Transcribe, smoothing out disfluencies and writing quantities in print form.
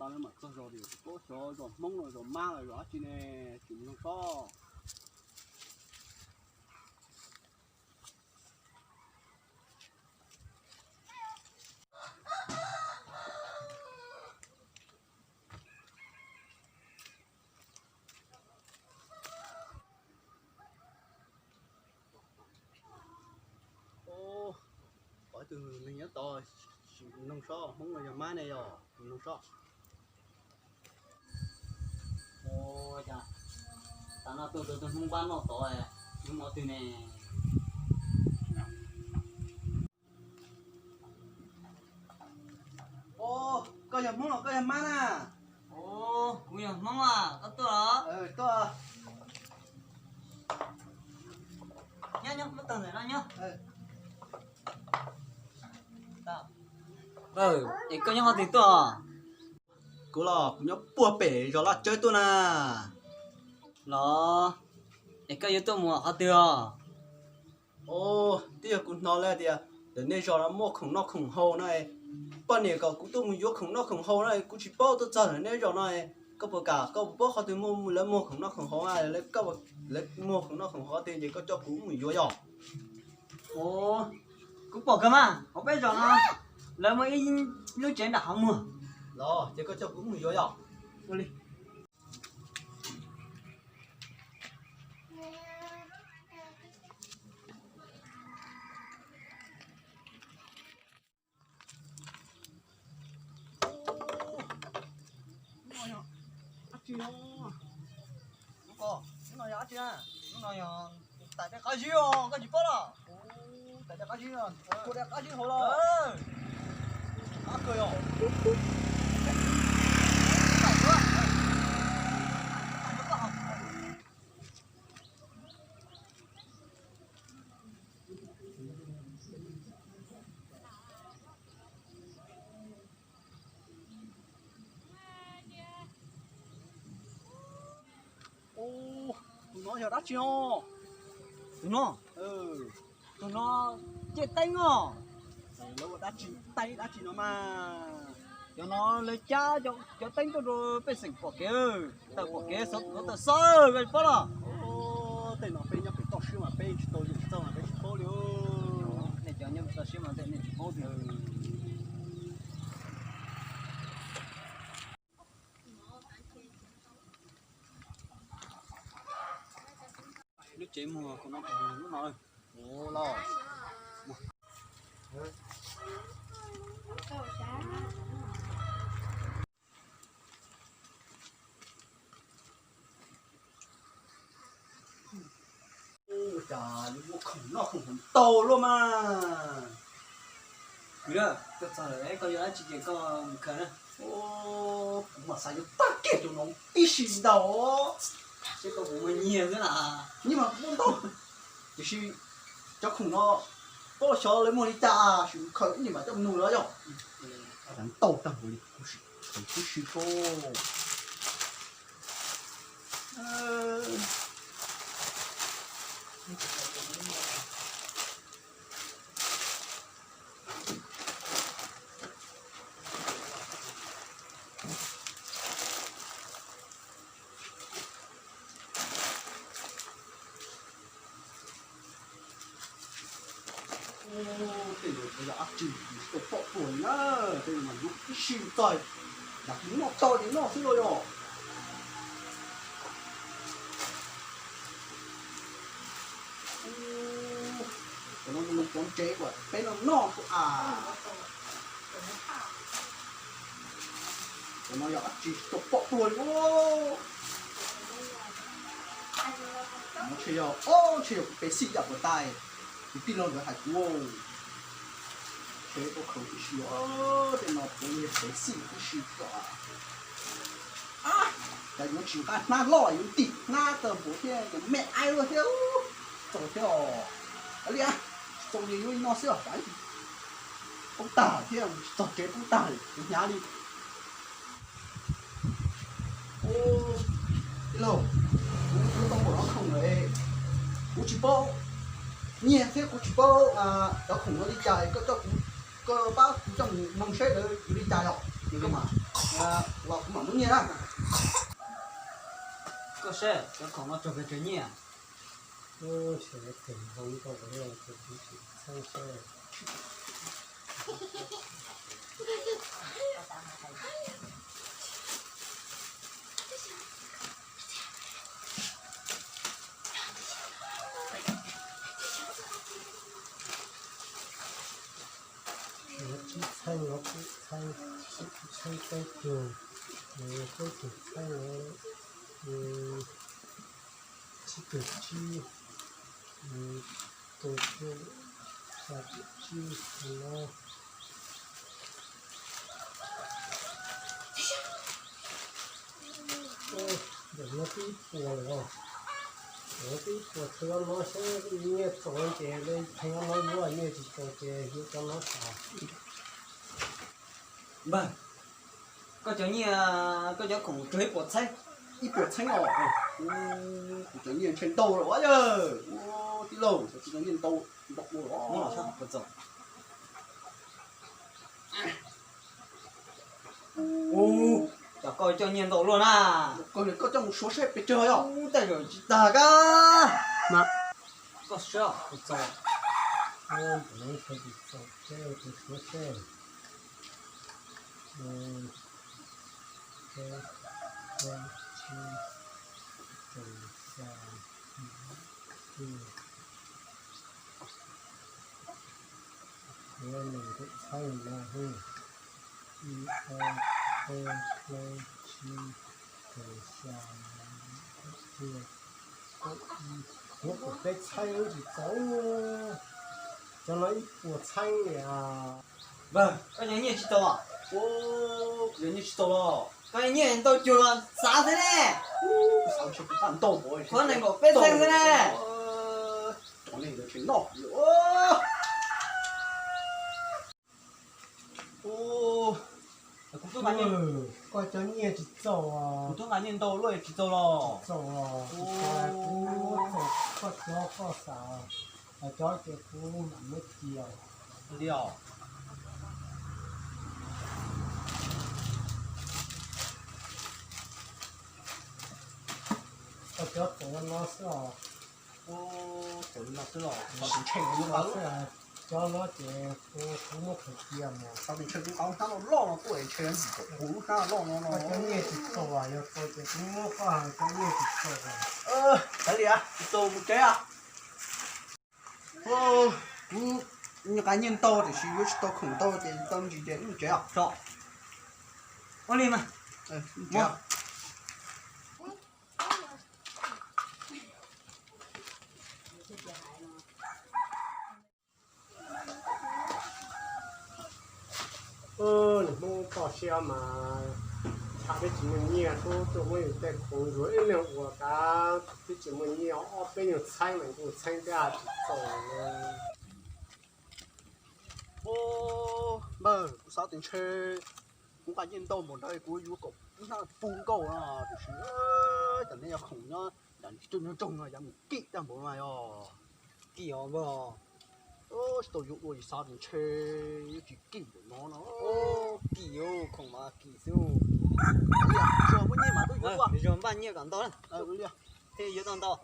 nó mà có rồi thì có rồi mông rồi mang rồi đó chị này chị không có. Ở từ mình nhớ to nông so mông rồi má này rồi nông so. Ôi chà, tao nói tôi không bán nó tội, nhưng mà từ này. Có nhà mông là có nhà má nè. Cũng nhiều mong à, có tôi đó. Tôi. Nhá, mất tầng rồi đó nhá. Thì có nhau thì tôi à. Cô là nhớ bùa bể rồi là chơi tôi nè. Nó, thì có yếu tố mùa họ tiêu. Tiếc cũng nói lên tiếc. Để nên cho nó mua khủng nó khủng hậu này. Bọn này cậu cũng tôi muốn vô khủng nó khủng hậu này, cũng chỉ bao tôi chờ nên cho nó này. Các bộ cả, các bộ bố họ tôi mua lấy mua khủng nó khủng hậu này, lấy các bộ lấy mua khủng nó khủng hậu tiền gì có cho cũng muốn vô rồi. Cũng bỏ cơ mà, không biết rồi nó. Lấy mấy nước chén đã không mùa. Rồi, chỉ có cho cũng muốn vô rồi. Vô đi. Nó nói chứ, nó nói tại cái gì à, cái gì bớt à? Tại cái gì à? Cô đẹp cái gì thôi là. Cười à? Nó giờ đắt chưa? Tụi nó, tụi nó chết tay ngò. Lâu đắt chỉ nó mà. Cho nó lấy cha cho tay tôi rồi phải sỉnh quả kia. Tao quả kia sốt nó tao sơ cái bớt à. Tên nó phải nhắc phải to xíu mà phải tôi dùng tao mà phải to liu. Này cho nhầm tao xíu mà tên này hốt thì. Nước chế mùa của nó cũng nước nói. Lo. Trời, nó không to luôn mà. Kìa, tôi sợ đấy, coi như là chỉ có một cái nữa. Mà sao tắc kẹt cho nó tí xíu đâu. Chứ có bố mà nhiều nữa là. Nhưng mà không đâu. Chỉ是 cho khủng nó có cho lấy một đi ta chỉ khởi nhưng mà trong nồi đó rồi. Đánh tàu tàu đi, không chỉ có. Thế rồi bây giờ áp chừng cái bộ tuổi nữa, thế mà lúc cái xịn trời, đặt nó to đến nó xí rồi rồi. Nó con chế quá, cái nó à. Nó giờ áp chừng cái bộ tuổi quá. Nó chỉ có cái xịn nhập vào tay. Thì tin nó hay wow, chế có khẩu khí thì nó cũng như cái gì cái gì cả. Tại nó chỉ có na lo yếu tị na tờ bố thế cái mẹ ai rồi theo, rồi theo, ở đây trong nhiều nó sẽ ở cái ông tả theo, rồi chế ông tả cái nhà đi. Hello, cũng tông của nó không đấy, cũng chỉ bao nhẹ thế cũng chỉ bao đó khủng nó đi chạy có bao trong nông xe đấy đi chạy học nhưng mà 我嘛不念了。个谁？这看到这个真年。我现在更红到了，这就是参赛。猜我不猜，猜猜中，都挺猜我，这个鸡，都是啥子鸡什么？人家这一波了，我这一波除了老乡里面早一点的，培养老幼儿园就中间有个老啥。不，个叫你个叫空追博彩，一波菜哦，这年全到了，哎呀，我的喽，这年到我我老想不走。哦，这个叫年到了啦。个这么说事别这样。带着大家。那个谁啊？不走。我不能说的走，这个就说噻。3、2、7、3、2、我那个菜嘛，1、2、3、4、5、7、8、9、我不该菜我就走了，叫那一锅菜呀。不，个叫你去走啊？我人家去走了。个你到就了啥子嘞？上去不办到我。可能个别菜子嘞。找那个去闹。古都把你，我叫你也去走啊。古都把你到路也去走了。走啊！我走，我走搞啥？我找点不那么屌。了。我叫走了老师啊。走了是了，是吃我们老师啊，叫老姐父母可点嘛。上面吃刚看到老过来吃人子，我看老。我叫你也去走啊，要走点父母话，叫你也去走啊。这里啊，走不这啊。你赶紧到的是又去到空到的等几点？这样。走。我里面。这样。你们搞笑嘛？他的节目年都没有在工作，因为我刚的节目年被人采能够参加去走了。不少点车，我赶紧到门那个有个那风高啊，就是等那要空呢，人中啊，人急但冇嘛哟，急哦不？到有我少点车，有几急的喏咯。急哦，空嘛急死哦。哎呀，说不你嘛都有啊。你说半夜赶到了。不呀，这有等到。